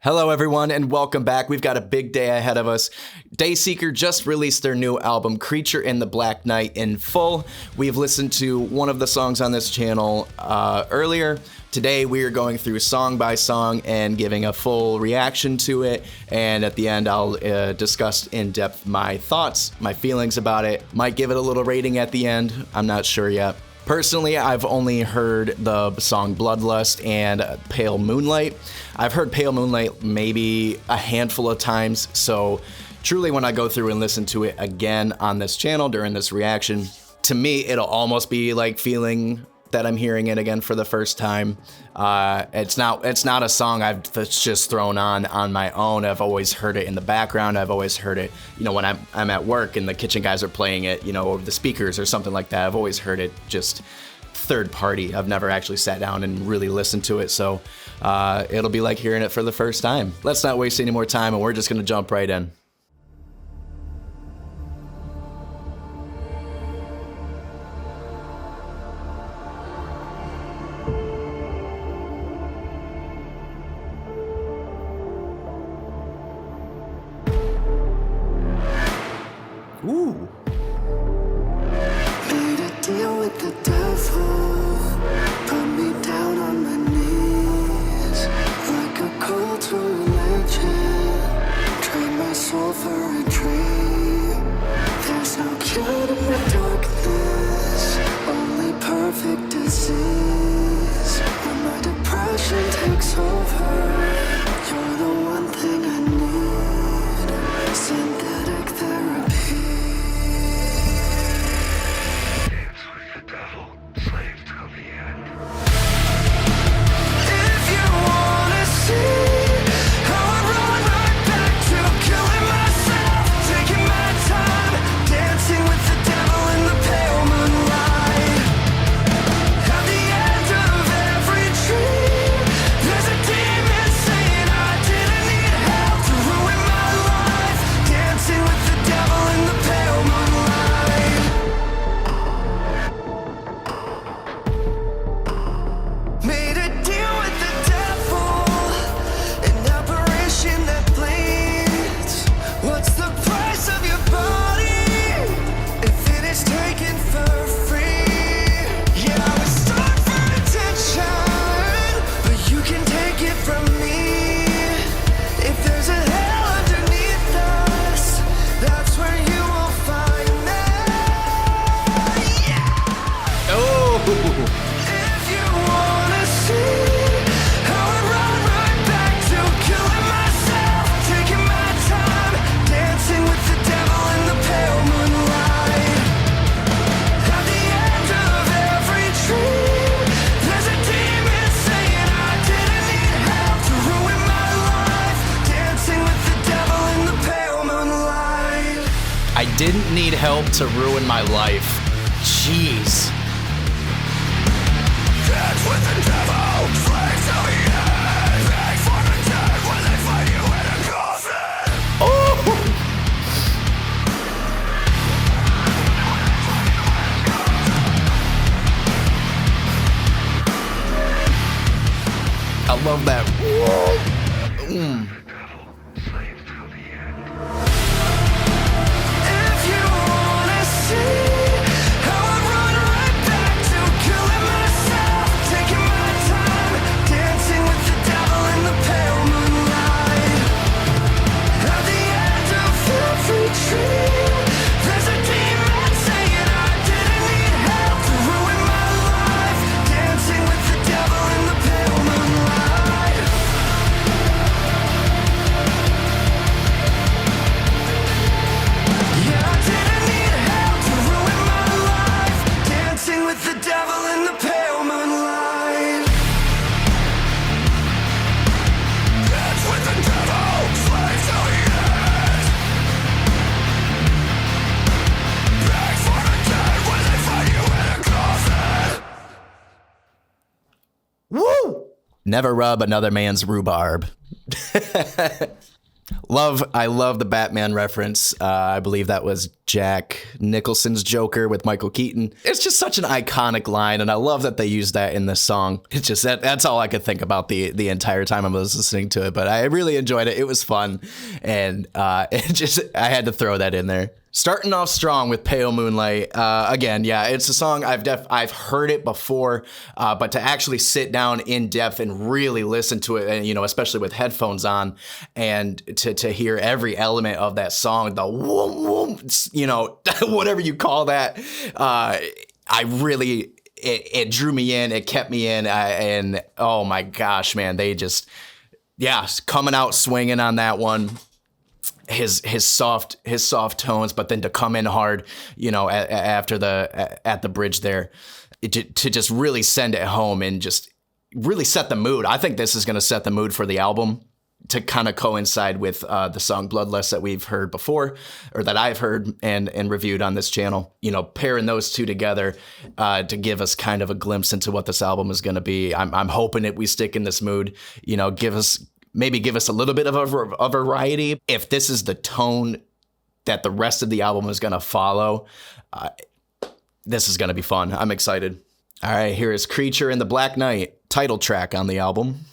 Hello everyone and welcome back. We've got a big day ahead of us. Dayseeker just released their new album, Creature in the Black Night, in full. We've listened to one of the songs on this channel earlier. Today we are going through song by song and giving a full reaction to it. And at the end I'll discuss in depth my thoughts, my feelings about it. Might give it a little rating at the end. I'm not sure yet. Personally, I've only heard the song Bloodlust and Pale Moonlight. I've heard Pale Moonlight maybe a handful of times, so truly when I go through and listen to it again on this channel during this reaction, to me it'll almost be like feeling that I'm hearing it again for the first time. It's not a song that's just thrown on my own. I've always heard it in the background. I've always heard it, when I'm at work and the kitchen guys are playing it, over the speakers or something like that. I've always heard it just third party. I've never actually sat down and really listened to it, so it'll be like hearing it for the first time. Let's not waste any more time, and we're just gonna jump right in. Ooh. Made a deal with the devil, put me down on my knees, like a call to religion, trade my soul for a dream. There's no cure to my darkness, only perfect disease. When my depression takes over, you're the one thing I need, synthetic therapy. I didn't need help to ruin my life. Jeez. Dance with the devil, slave till the end. Beg for the dead when they find you in a coffin. Oh! I love that. Never rub another man's rhubarb. I love the Batman reference. I believe that was Jack Nicholson's Joker with Michael Keaton. It's just such an iconic line, and I love that they used that in this song. It's just that's all I could think about the entire time I was listening to it, but I really enjoyed it. It was fun, and I had to throw that in there. Starting off strong with Pale Moonlight. Again, yeah, it's a song I've heard it before, but to actually sit down in depth and really listen to it, and especially with headphones on, and to hear every element of that song, the whoom whoom, whatever you call that, it drew me in, it kept me in, and oh my gosh, man, they just, coming out swinging on that one. His soft tones, but then to come in hard, at the bridge there, to just really send it home and just really set the mood. I think this is going to set the mood for the album, to kind of coincide with the song Bloodlust that we've heard before, or that I've heard and reviewed on this channel. Pairing those two together to give us kind of a glimpse into what this album is going to be. I'm hoping that we stick in this mood. Maybe give us a little bit of a variety. If this is the tone that the rest of the album is going to follow, this is going to be fun. I'm excited. All right, here is Creature in the Black Night, title track on the album.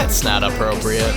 That's not appropriate.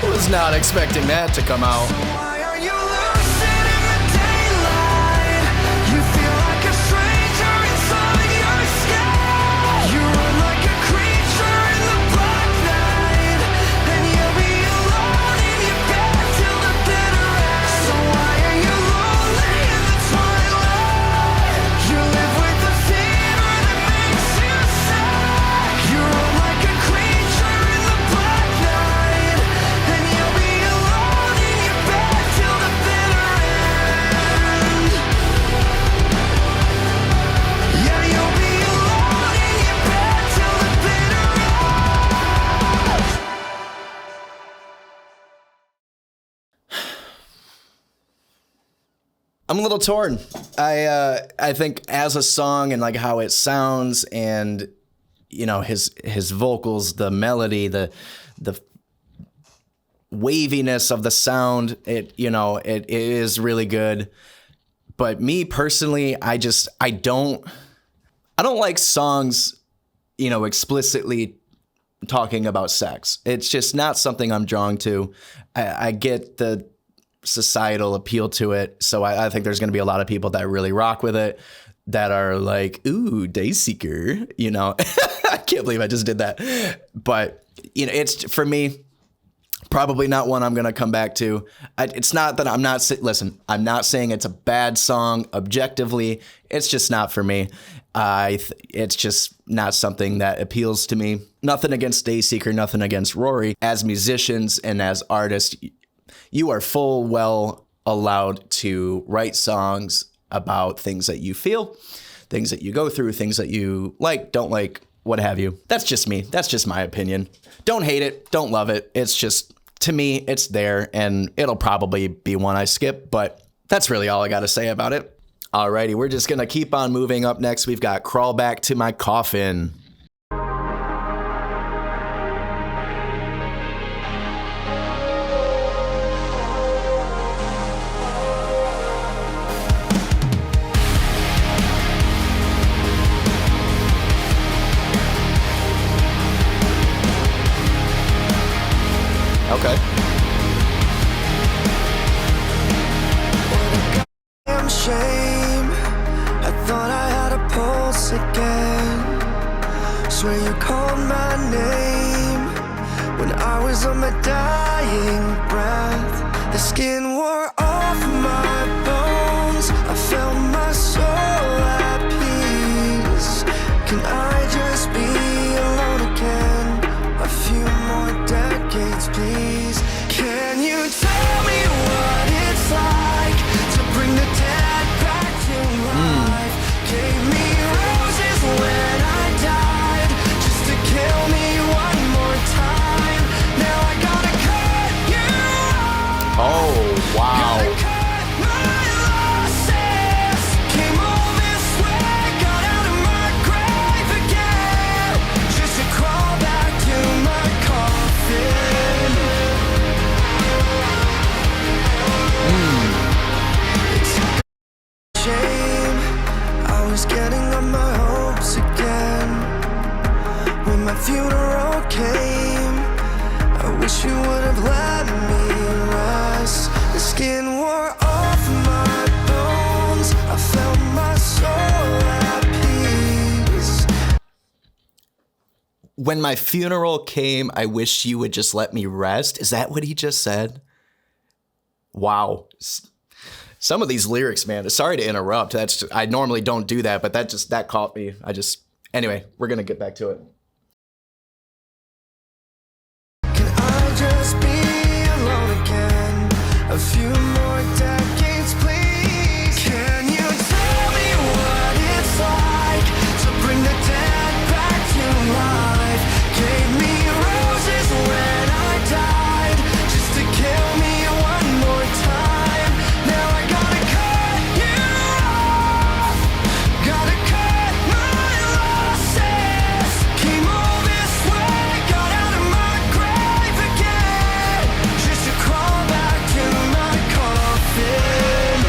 Was not expecting that to come out. You're like a creature in the black night. I'm a little torn. I think as a song and like how it sounds and you know his vocals, the melody, the waviness of the sound, it is really good. But me personally, I don't like songs, explicitly talking about sex. It's just not something I'm drawn to. I get the societal appeal to it. So I think there's going to be a lot of people that really rock with it that are like, ooh, Dayseeker, I can't believe I just did that. But, it's for me, probably not one I'm going to come back to. It's not that I'm not saying it's a bad song objectively. It's just not for me. It's just not something that appeals to me. Nothing against Dayseeker, nothing against Rory. As musicians and as artists, you are full well allowed to write songs about things that you feel, things that you go through, things that you like, don't like, what have you. That's just me. That's just my opinion. Don't hate it. Don't love it. It's just, to me, it's there, and it'll probably be one I skip, but that's really all I got to say about it. Alrighty, we're just going to keep on moving. Up next, we've got Crawl Back to My Coffin. Okay. Damn shame. I thought I had a pulse again. Swear you called my name when I was on my dying breath. The skin wore off my bones. I felt my soul at peace. Can I just be alone again? A few more decades, please. Can you tell me what it's like to bring the dead back to life? Gave me roses when I died, just to kill me one more time. Now I gotta cut you off. Oh, wow. Gotta cut my losses. Came all this way, got out of my grave again, just to crawl back to my coffin. Shame, I was getting on my hopes again. When my funeral came, I wish you would have let me rest. The skin wore off my bones. I felt my soul at peace. When my funeral came, I wish you would just let me rest. Is that what he just said? Wow. Some of these lyrics, man, sorry to interrupt. I normally don't do that, but that caught me. Anyway, we're going to get back to it. Can I just be alone again? A few more decades, please. Can you tell me what it's like to bring the dead back to life? Gave me roses when I died, just to kill me one more time. Now I gotta cut you off. Gotta cut my losses. Came all this way, got out of my grave again, just to crawl back to my coffin.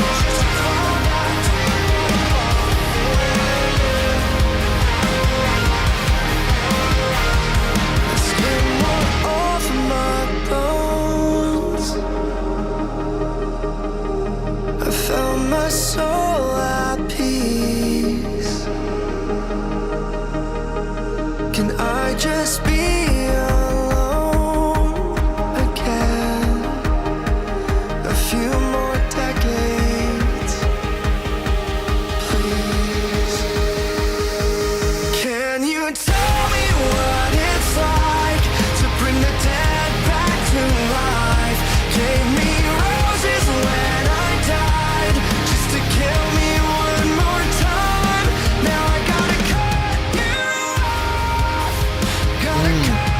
Just to crawl back to my coffin. The skin wore off my bones. I found my soul at peace. Can I just be alone again? A few more decades, please. Can you tell me what it's like to bring the dead back to life? Gave me roses when I died, just to kill me one more time. Now I gotta cut you off. Gotta cut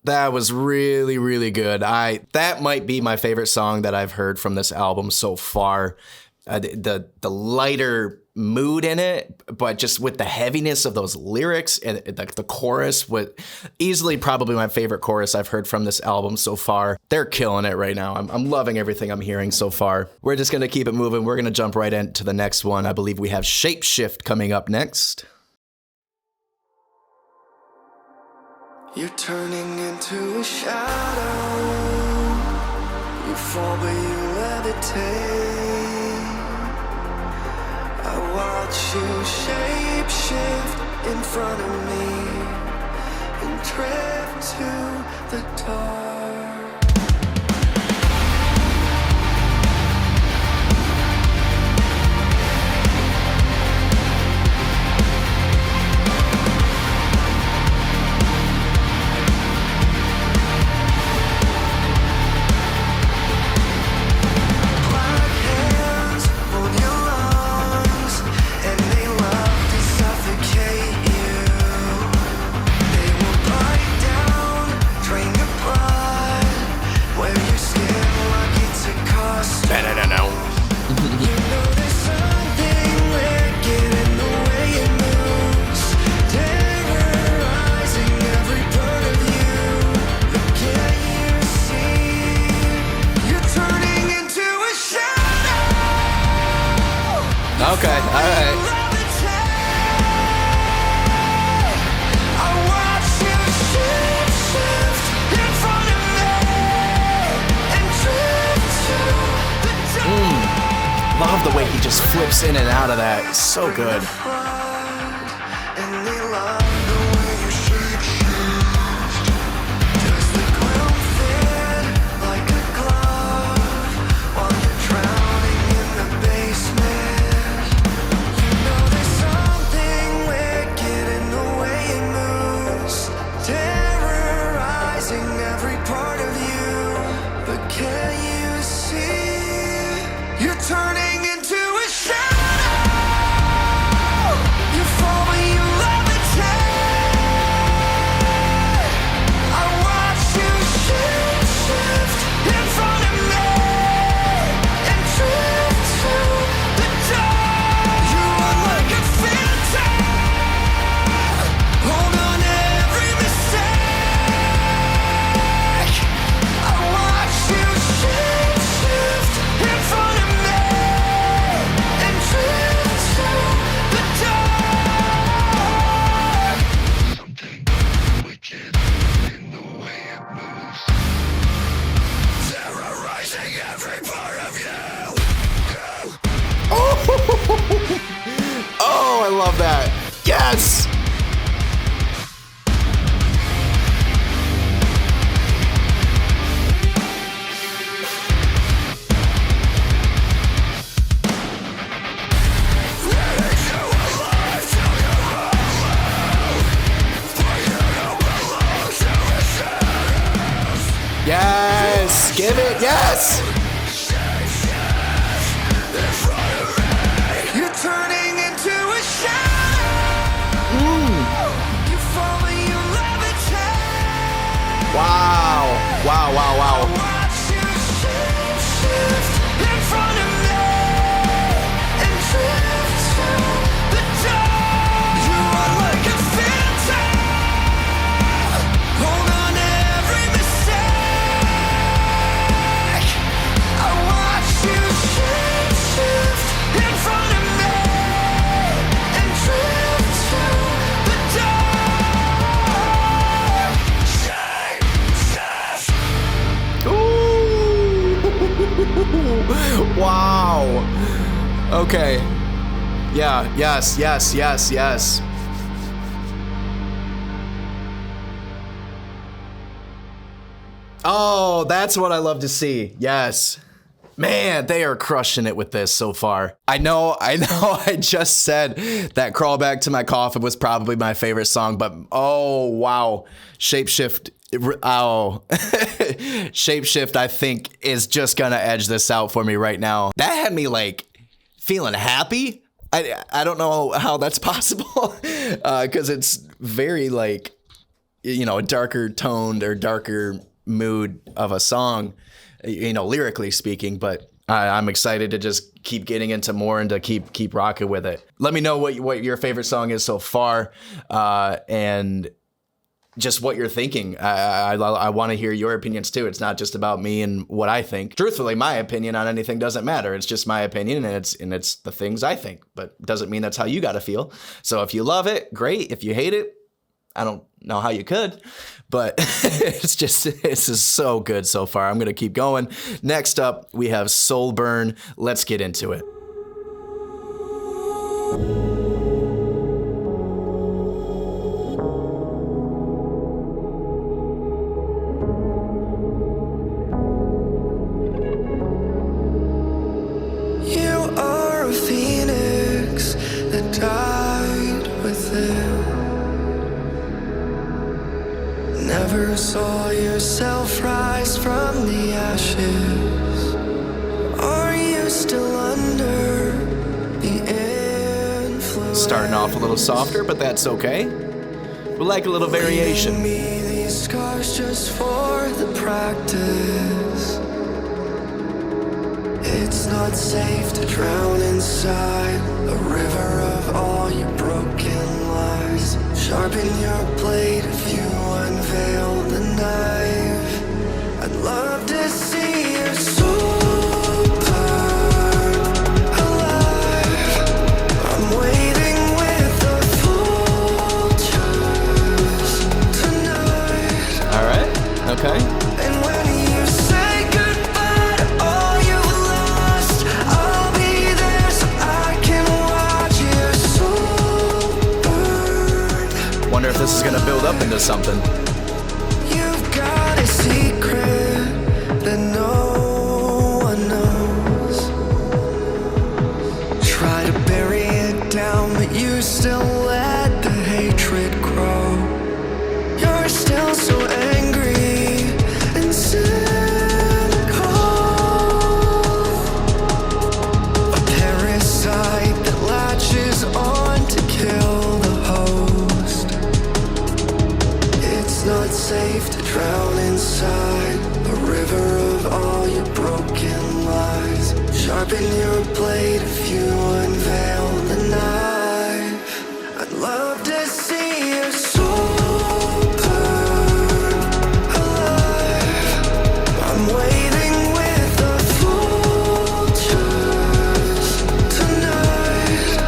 That was really, really good. That might be my favorite song that I've heard from this album so far. The lighter mood in it, but just with the heaviness of those lyrics and the chorus, with easily probably my favorite chorus I've heard from this album so far. They're killing it right now. I'm loving everything I'm hearing so far. We're just gonna keep it moving. We're gonna jump right into the next one. I believe we have Shapeshift coming up next. You're turning into a shadow. You fall but you levitate. I watch you shape-shift in front of me and drift to the dark. Okay, all right. Love the way he just flips in and out of that. It's so good. Oh, I love that. Yes! Yes! Give it, yes! You're turning into a shadow. You fall and you levitate. Wow. Wow, wow, wow. Watch you shape-shift in front of me and drift to the dark. You are like a phantom. Hold on to every mistake. I watch you shape-shift in front of me and drift to the dark. Shape-shift. Ooh. Wow. Okay. Yeah, yes, yes, yes, yes. Oh, that's what I love to see. Yes. Man, they are crushing it with this so far. I know, I just said that Crawl Back to My Coffin was probably my favorite song, but oh, wow. Shapeshift, Shapeshift, I think, is just gonna edge this out for me right now. That had me, like, feeling happy. I don't know how that's possible, because it's very, like, a darker toned or darker mood of a song, lyrically speaking, but I'm excited to just keep getting into more and to keep rocking with it. Let me know what your favorite song is so far, and just what you're thinking. I want to hear your opinions too. It's not just about me and what I think. Truthfully, my opinion on anything doesn't matter. It's just my opinion, and it's the things I think, but doesn't mean that's how you got to feel. So if you love it, great. If you hate it, I don't know how you could, but this is so good so far. I'm going to keep going. Next up, we have Soulburn. Let's get into it. You are a phoenix that died within. Never saw yourself rise from the ashes. Are you still under the influence? Starting off a little softer, but that's okay. We like a little variation. Me these scars just for the practice. It's not safe to drown inside a river of all your broken lies. Sharpen your blade if you unveil the knife. I'd love to see your soul burn alive. I'm waiting with the vultures tonight. All right. Okay. And when you say goodbye to all you've lost, I'll be there so I can watch your soul burn. Wonder if this is gonna build up into something. You've got a secret that no one knows. Try to bury it down, but you still let the hatred grow. You're still so angry and cynical. A parasite that latches on to kill the host. It's not safe to drown inside a river of all your broken lies. Sharpen your blade if you unveil the knife. I'd love to see your soul burn alive. I'm waiting with the vultures tonight.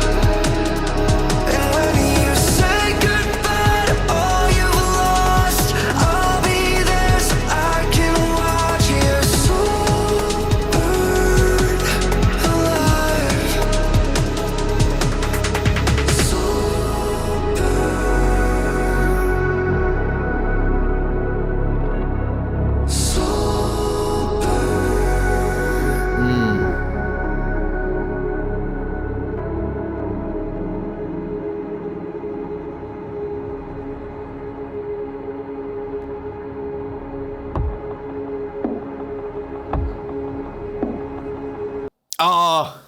And when you say goodbye to all you've lost, I'll be there so I can watch your soul burn alive. Soul burn. Soul burn. Oh,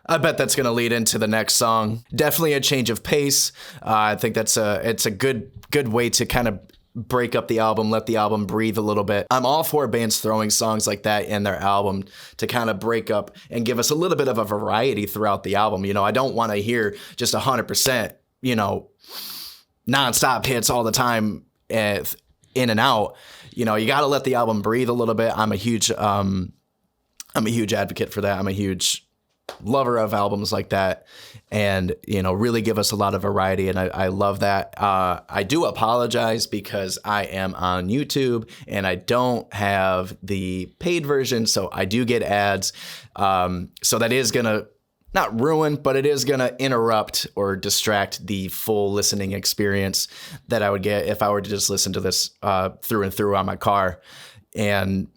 I bet that's gonna lead into the next song. Definitely a change of pace. I think it's a good way to kind of break up the album, let the album breathe a little bit. I'm all for bands throwing songs like that in their album to kind of break up and give us a little bit of a variety throughout the album. I don't want to hear just 100%, nonstop hits all the time, in and out. You got to let the album breathe a little bit. I'm a huge advocate for that. I'm a huge lover of albums like that, and really give us a lot of variety, and I love that. I do apologize because I am on YouTube and I don't have the paid version, so I do get ads, so that is gonna not ruin, but it is gonna interrupt or distract the full listening experience that I would get if I were to just listen to this through and through on my car. And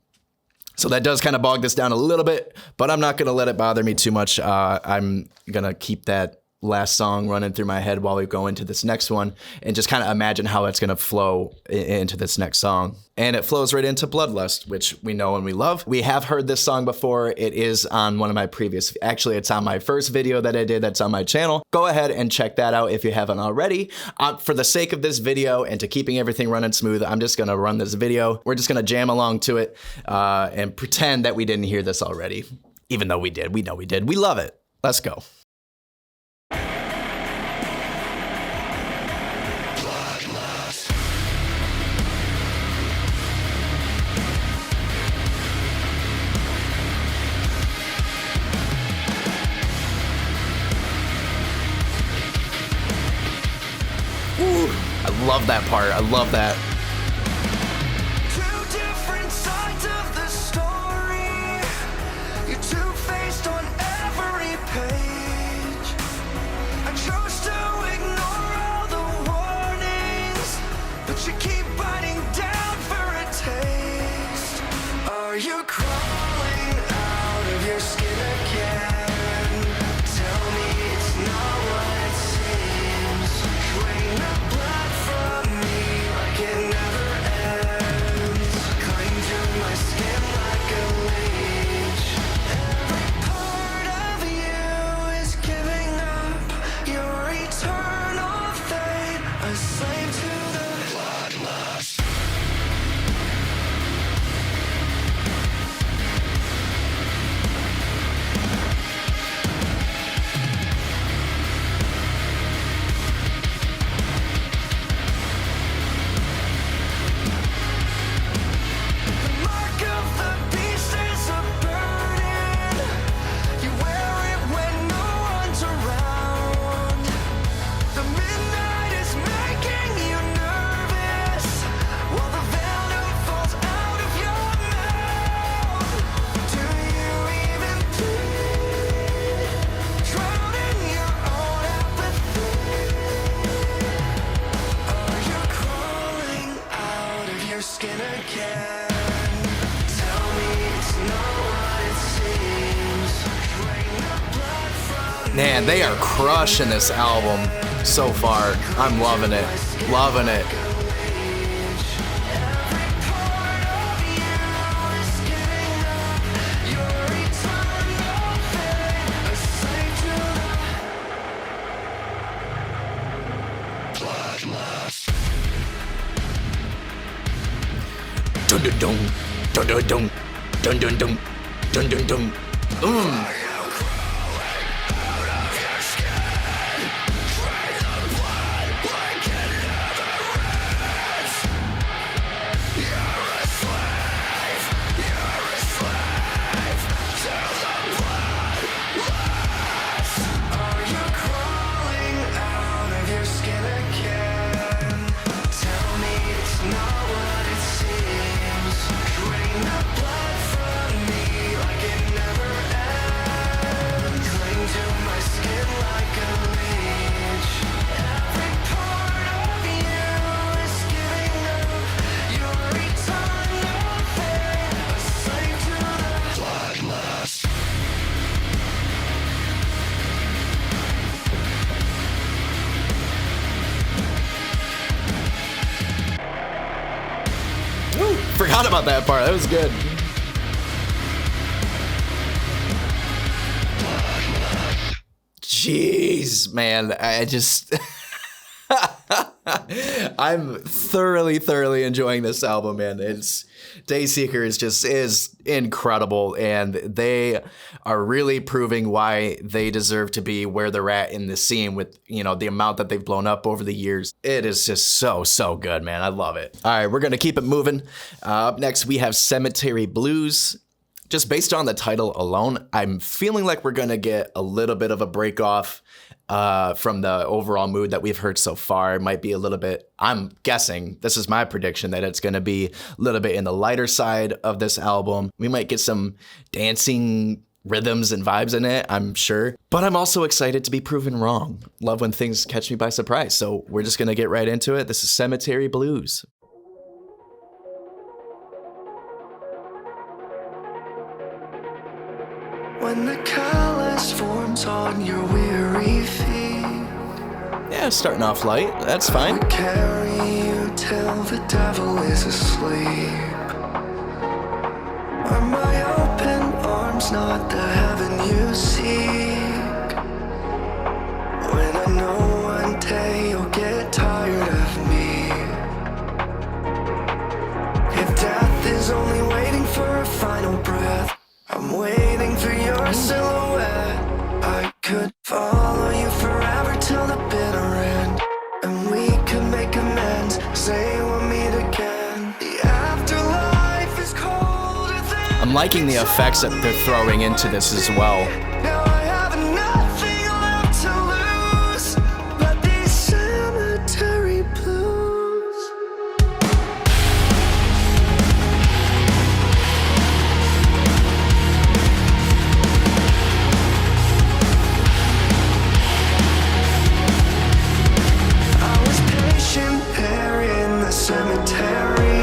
so that does kind of bog this down a little bit, but I'm not going to let it bother me too much. I'm going to keep that last song running through my head while we go into this next one and just kind of imagine how it's going to flow into this next song. And it flows right into Bloodlust, which we know and we love. We have heard this song before. It is on one of my previous, actually it's on my first video that I did that's on my channel. Go ahead and check that out if you haven't already. For the sake of this video and to keeping everything running smooth, I'm just going to run this video. We're just going to jam along to it and pretend that we didn't hear this already. Even though we did, we know we did. We love it. Let's go. Ooh, I love that part. I love that. Two different sides of the story. You're two-faced on every page. I chose to ignore all the warnings, but you keep biting down for a taste. Are you crawling out of your skin again? Tell me it's not what it seems. Drain the blood from me like it never ends. Cling to my skin like a leech. Every part of you is giving up your eternal fate, a slave to the bloodlust. The mark of the beast is a burden. You wear it when no one's around. The midnight is making you nervous, while the venom falls out of your mouth. Do you even bleed? Drown in your own apathy. Are you crawling out of your skin again? Tell me it's not what it seems. Drain the blood from Man, they are crushing this album so far. I'm loving it. Loving it. Dun dun dun. Dun dun dun. Dun dun dun. Dun dun dun. Are you crawling out of your skin again? Tell me it's not what it seems. Drain the blood from me like it never ends. Cling to my skin like a leech. Every part of you is giving up your eternal fate, a slave to the bloodlust. Woo, forgot about that part. That was good. Jeez, man. I just I'm thoroughly enjoying this album, man. It's Dayseeker is incredible, and they are really proving why they deserve to be where they're at in the scene with, you know, the amount that they've blown up over the years. It is just so good, man. I love it. All right, we're gonna keep it moving. Up next, we have Cemetery Blues. Just based on the title alone, I'm feeling like we're gonna get a little bit of a break off from the overall mood that we've heard so far. It might be a little bit, I'm guessing, this is my prediction, that it's gonna be a little bit in the lighter side of this album. We might get some dancing rhythms and vibes in it, I'm sure. But I'm also excited to be proven wrong. Love when things catch me by surprise. So we're just gonna get right into it. This is Cemetery Blues. When the callous forms arms on your weary feet. Yeah, starting off light. That's fine. I carry you till the devil is asleep. Are my open arms not the heaven you seek? When I know one day you'll get tired of me. If death is only waiting for a final breath, I'm waiting for your silhouette. I could follow you forever till the bitter end, and we could make amends, say we'll meet again. The afterlife is colder than I'm liking the effects that they're throwing into this as well. now I have nothing left to lose but these cemetery blues. I was patient there in the cemetery.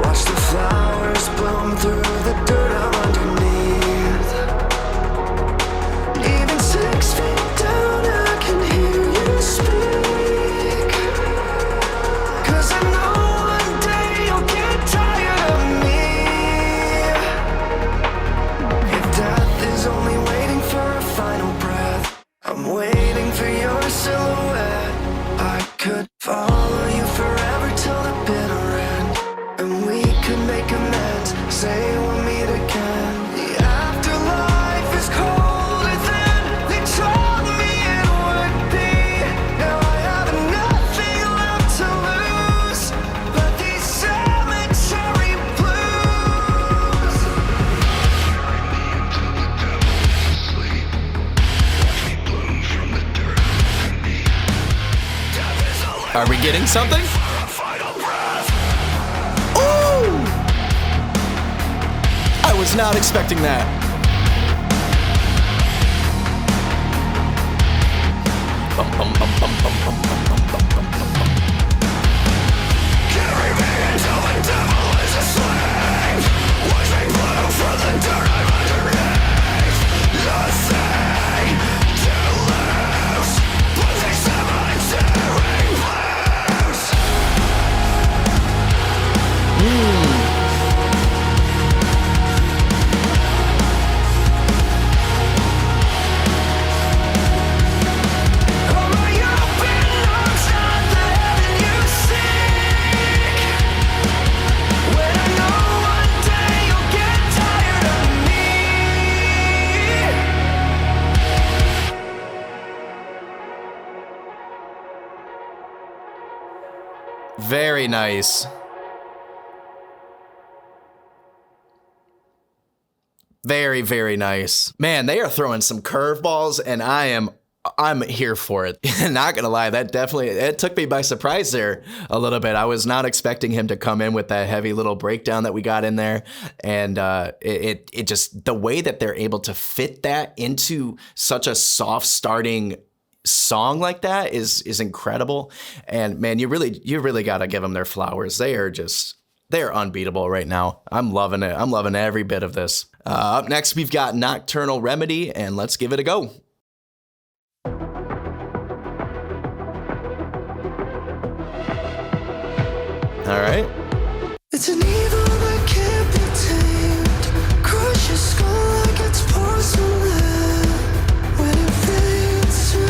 Watch the flowers bloom through the dirt I'm underneath. Even 6 feet down I can hear you speak. 'Cause I know one day you'll get tired of me. If death is only waiting for a final breath, I'm waiting for your silhouette. I could follow you forever till the bitter end, and we could make amends, say we'll meet again. The afterlife is colder than they told me it would be. Now I have nothing left to lose but these cemetery blues. Are we getting something? Ooh! I was not expecting that. Bum, bum, bum, bum, bum, bum, bum, bum, bum, bum, bum, bum. Carry me until the devil is asleep. Watch me blow from the dirt I'm underneath. Nothing to lose but these cemetery blues. Are my open arms not the heaven you seek? When I know one day you'll get tired of me. Very nice. Very, very nice. Man, they are throwing some curveballs, and I'm here for it. Not gonna lie, it took me by surprise there a little bit. I was not expecting him to come in with that heavy little breakdown that we got in there, and it just, the way that they're able to fit that into such a soft starting song like that is incredible. And man, you really got to give them their flowers. They're unbeatable right now. I'm loving it. I'm loving every bit of this. Up next, we've got Nocturnal Remedy, and let's give it a go. All right. It's an evil that can't be tamed. Crush your skull like it's porcelain. When it fades to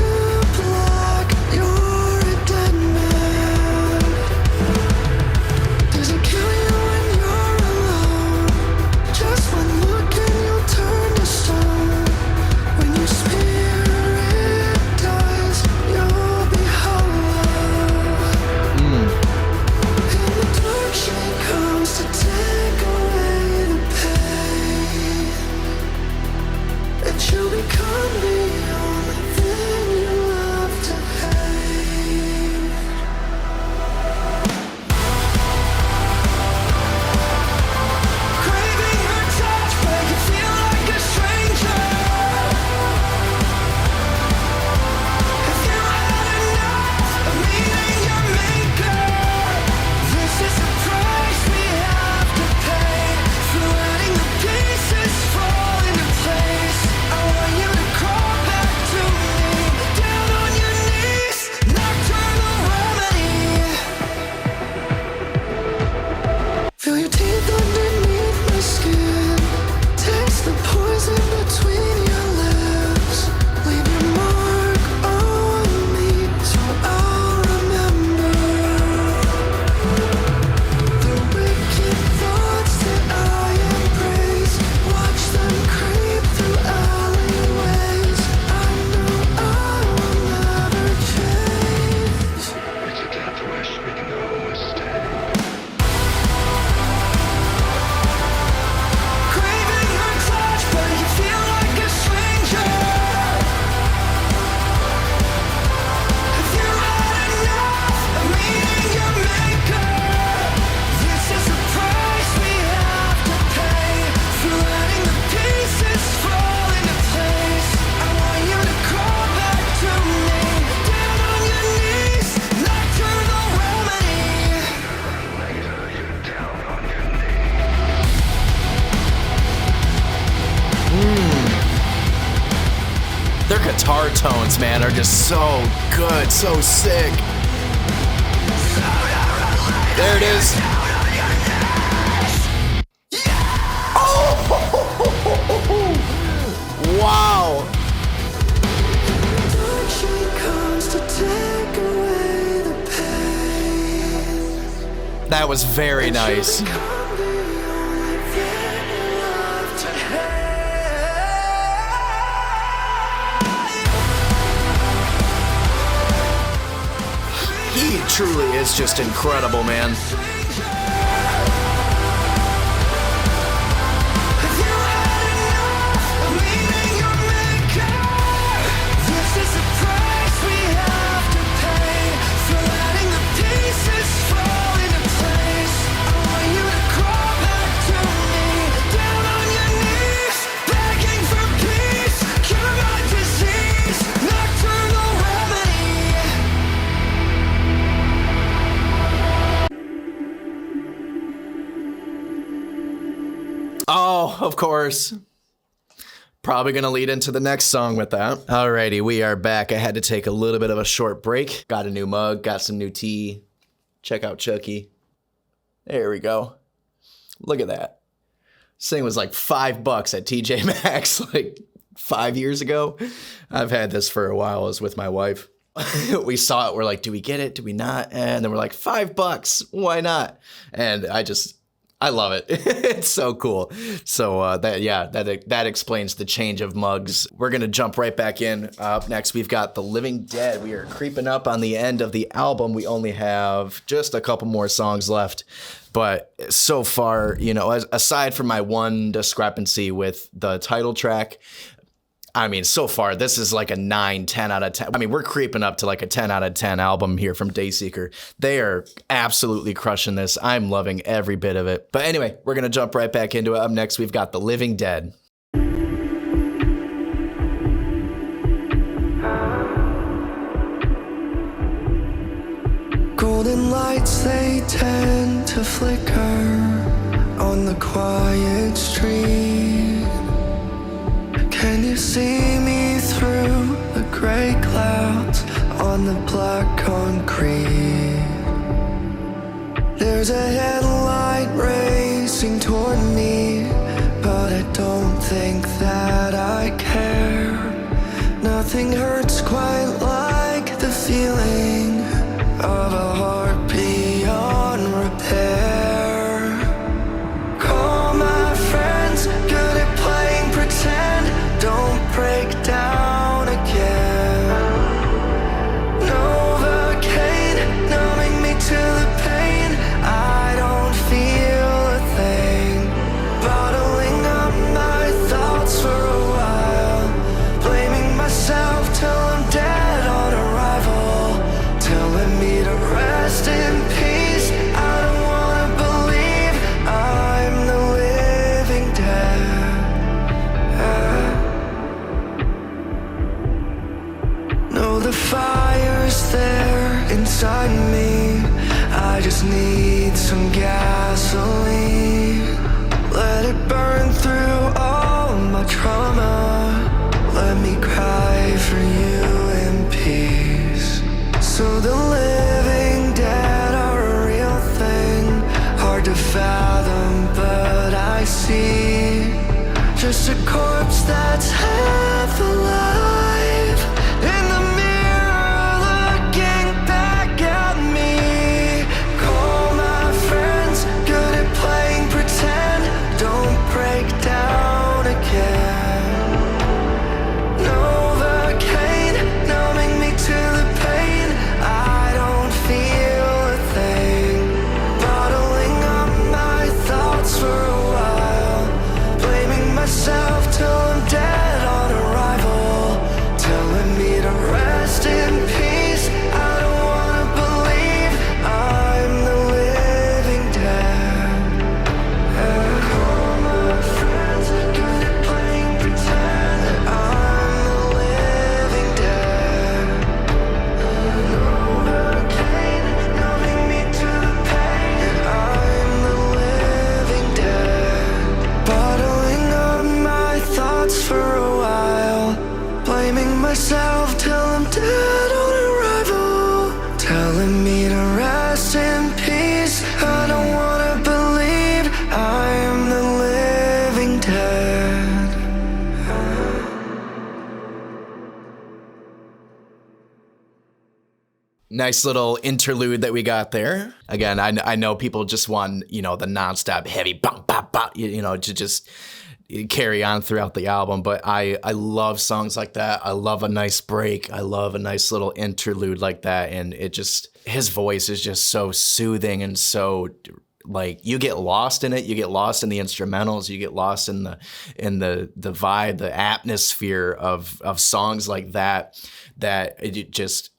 black, you're a dead man. Does it kill you when you're alone? Just one look and you'll turn to stone. When your spirit dies, you'll be hollow. In the dark she comes to guitar tones, man, are just so good, so sick. There it is. Oh! Wow. That was very nice. He truly is just incredible, man. Oh, of course. Probably gonna lead into the next song with that. Alrighty, we are back. I had to take a little bit of a short break. Got a new mug, got some new tea. Check out Chucky. There we go. Look at that. This thing was like $5 at TJ Maxx like 5 years ago. I've had this for a while. I was with my wife. We saw it. We're like, do we get it? Do we not? And then we're like, $5. Why not? And I love it. It's so cool. So that explains the change of mugs. We're gonna jump right back in. Up next, we've got The Living Dead. We are creeping up on the end of the album. We only have just a couple more songs left. But so far, you know, aside from my one discrepancy with the title track, I mean, so far, this is like a 9, 10 out of 10. I mean, we're creeping up to like a 10 out of 10 album here from Dayseeker. They are absolutely crushing this. I'm loving every bit of it. But anyway, we're going to jump right back into it. Up next, we've got The Living Dead. Golden lights, they tend to flicker on the quiet street. Can you see me through the gray clouds on the black concrete? There's a headlight racing toward me, but I don't think that I care. Nothing hurts quite like the feeling of a heart beyond repair. Call my friends, good at playing pretend. Don't break down again. Novocaine, numbing me to the pain. I don't feel a thing. Bottling up my thoughts for a while, blaming myself till I'm dead on arrival, telling me to rest in peace. I don't wanna believe I'm the living dead. No, the fire's there inside me. I just need some gasoline. Let it burn through all my trauma. Let me cry for you in peace. So the living dead are a real thing, hard to fathom, but I see just a corpse that's half alive in the mirror looking back at me. Call my friends, good at playing pretend. Don't break down again. Novocaine, numbing me to the pain. I don't Nice little interlude that we got there. Again, I know people just want, the nonstop heavy bop, bop, bop, to just carry on throughout the album. But I love songs like that. I love a nice break. I love a nice little interlude like that. And his voice is just so soothing and so, like, you get lost in it. You get lost in the instrumentals. You get lost in the vibe, the atmosphere of songs like that it just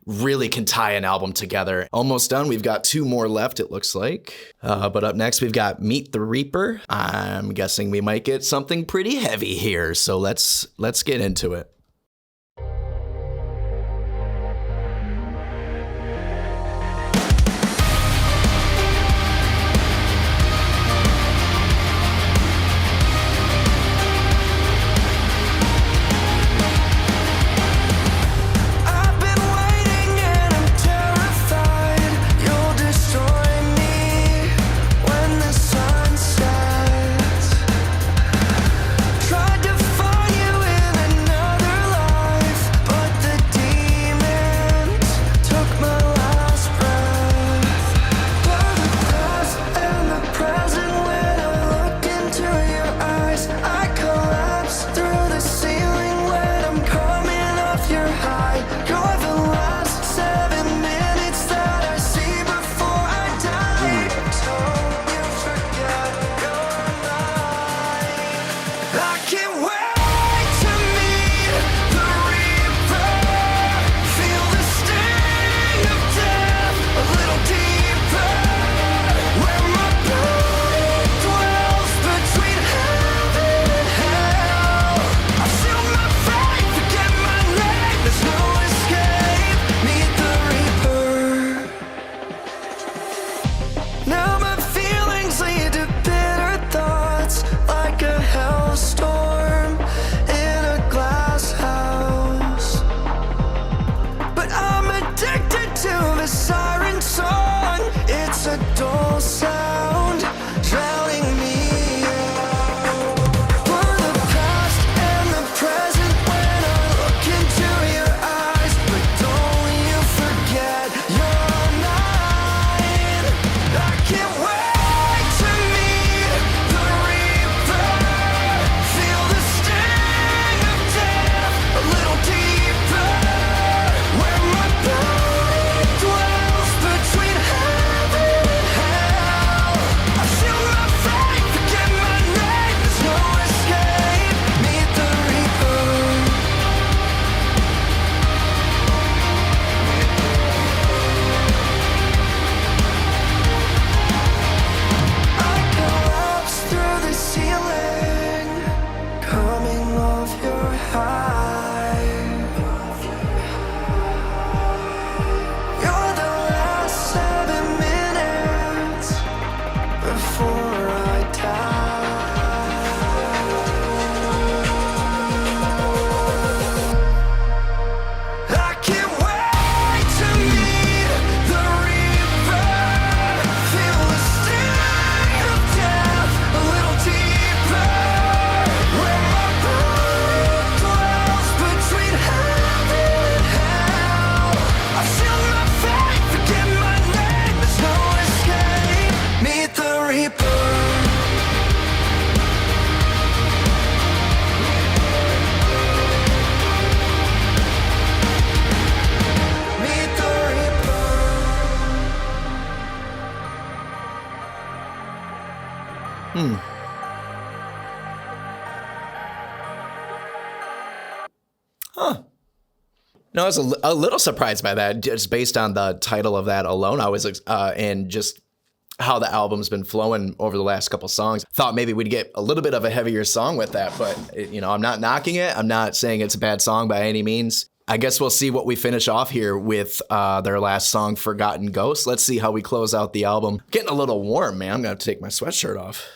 really can tie an album together. Almost done. We've got 2 more left, it looks like. But up next, we've got Meet the Reaper. I'm guessing we might get something pretty heavy here. So let's get into it. No, I was a little surprised by that, just based on the title of that alone. I was, and just how the album's been flowing over the last couple songs. Thought maybe we'd get a little bit of a heavier song with that, but I'm not knocking it. I'm not saying it's a bad song by any means. I guess we'll see what we finish off here with their last song, Forgotten Ghost. Let's see how we close out the album. Getting a little warm, man. I'm gonna have to take my sweatshirt off.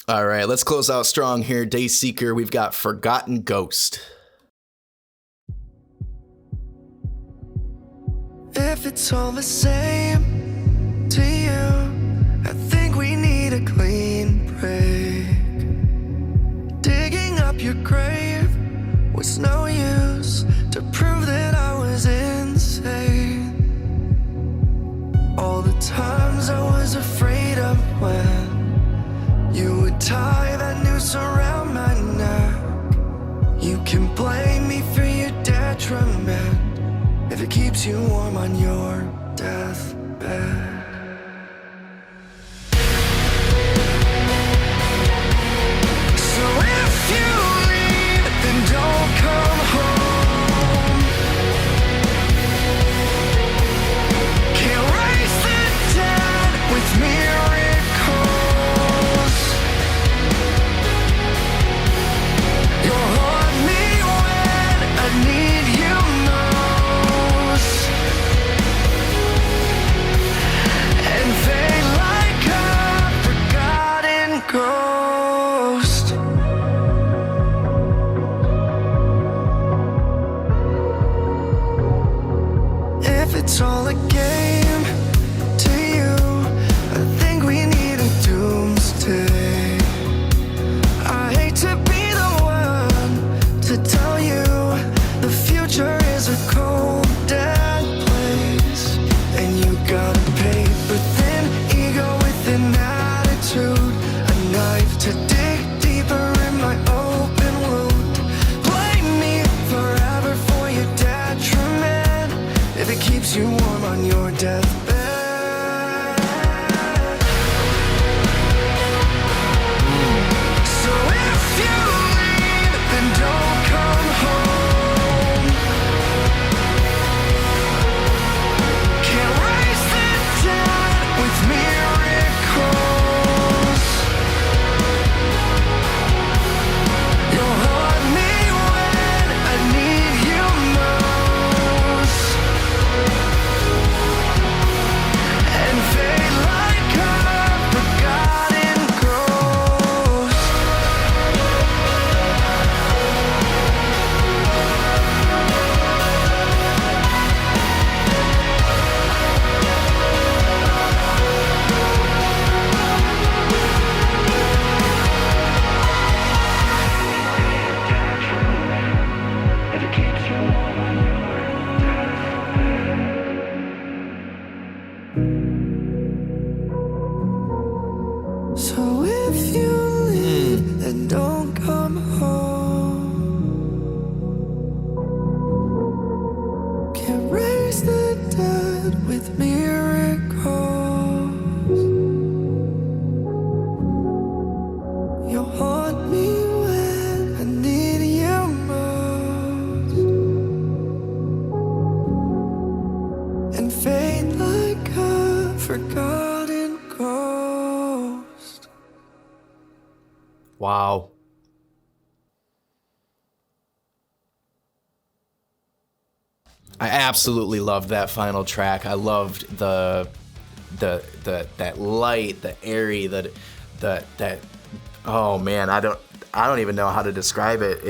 All right, let's close out strong here. Dayseeker, we've got Forgotten Ghost. If it's all the same to you, I think we need a clean break. Digging up your grave was it's no use to prove that I was insane. All the times I was afraid of when you would tie that noose around my neck. You can blame me for your detriment if it keeps you warm on your deathbed. So if you leave, then don't come home. Can't raise the dead with miracles. You'll haunt me when I need you most, and fade like a forgotten ghost. If it's all a game to you, I think we need a doomsday. I hate to be the one to tell you the future is a cold, dead place, and you got a paper-thin ego with an attitude, a knife to dig deeper in my open wound. Blame me forever for your detriment if it keeps you warm on your deathbed. So if you leave, then don't come home. Can't raise the dead with miracles. You'll haunt me when I need you most, and fade like a forgotten ghost. If it keeps you warm on your deathbed. So if you leave, then don't come home. Can't raise the dead with miracles. You'll haunt me when I need you most, and fade like a forgotten ghost. Wow. I absolutely loved that final track. I loved the that light, the airy, that oh man, I don't even know how to describe it.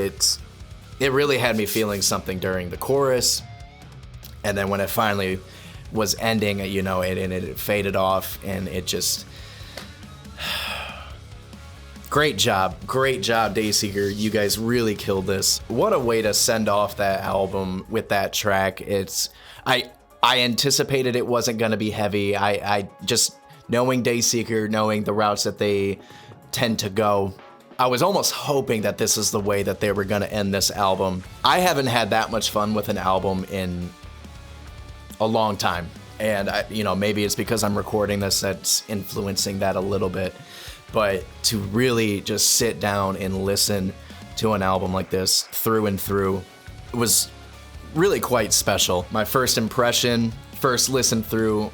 It really had me feeling something during the chorus, and then when it finally was ending, you know, it faded off, and it just great job, Dayseeker. You guys really killed this. What a way to send off that album with that track. I anticipated it wasn't gonna be heavy. I just, knowing Dayseeker, knowing the routes that they tend to go, I was almost hoping that this is the way that they were gonna end this album. I haven't had that much fun with an album in a long time, and maybe it's because I'm recording this that's influencing that a little bit. But to really just sit down and listen to an album like this through and through was really quite special. My first impression, first listen through,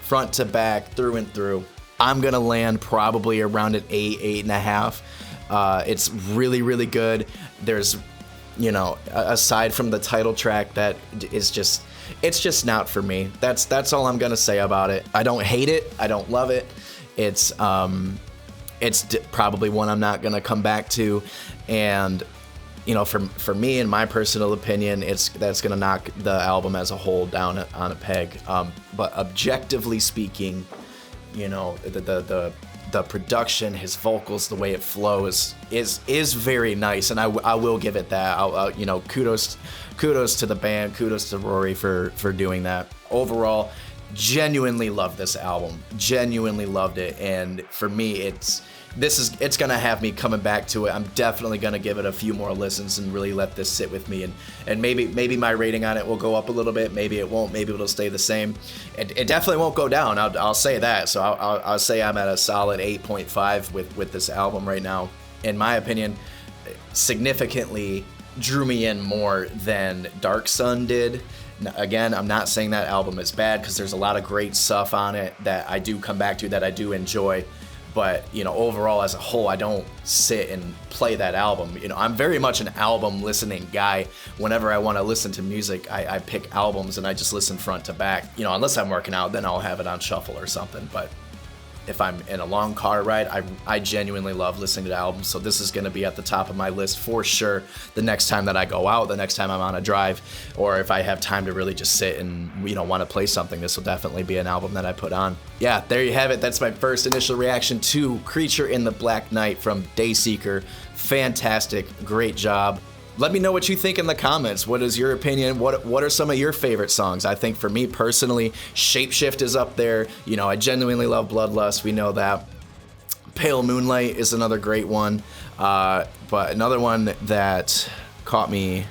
front to back, through and through, I'm gonna land probably around an 8.5. It's really, really good. There's, aside from the title track, that is just, it's just not for me. That's all I'm gonna say about it. I don't hate it. I don't love it. It's probably one I'm not gonna come back to, and for me, in my personal opinion, that's gonna knock the album as a whole down on a peg. But objectively speaking, the the production, his vocals, the way it flows is very nice, and I will give it that. Kudos to the band, kudos to Rory for doing that. Overall, genuinely loved this album, genuinely loved it, and for me, it's gonna have me coming back to it. I'm definitely gonna give it a few more listens and really let this sit with me, and maybe my rating on it will go up a little bit, maybe it won't, maybe it'll stay the same. It definitely won't go down, I'll say that. So I'll say I'm at a solid 8.5 with this album right now. In my opinion, significantly drew me in more than Dark Sun did. Again, I'm not saying that album is bad, because there's a lot of great stuff on it that I do come back to, that I do enjoy. But, overall as a whole, I don't sit and play that album. I'm very much an album listening guy. Whenever I want to listen to music, I pick albums and I just listen front to back. Unless I'm working out, then I'll have it on shuffle or something. But if I'm in a long car ride, I genuinely love listening to albums. So this is going to be at the top of my list for sure. The next time that I go out, the next time I'm on a drive, or if I have time to really just sit and, want to play something, this will definitely be an album that I put on. Yeah, there you have it. That's my first initial reaction to Creature in the Black Night from Dayseeker. Fantastic. Great job. Let me know what you think in the comments. What is your opinion? What are some of your favorite songs? I think for me personally, Shapeshift is up there. I genuinely love Bloodlust. We know that. Pale Moonlight is another great one. But another one that caught me,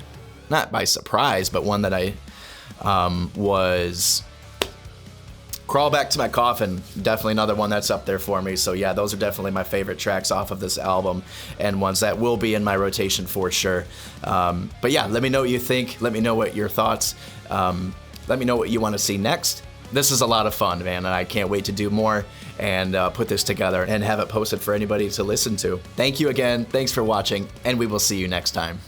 not by surprise, but one that I was Crawl Back to My Coffin, definitely another one that's up there for me. So yeah, those are definitely my favorite tracks off of this album, and ones that will be in my rotation for sure. But yeah, let me know what you think. Let me know what your thoughts. Let me know what you want to see next. This is a lot of fun, man, and I can't wait to do more and put this together and have it posted for anybody to listen to. Thank you again. Thanks for watching, and we will see you next time.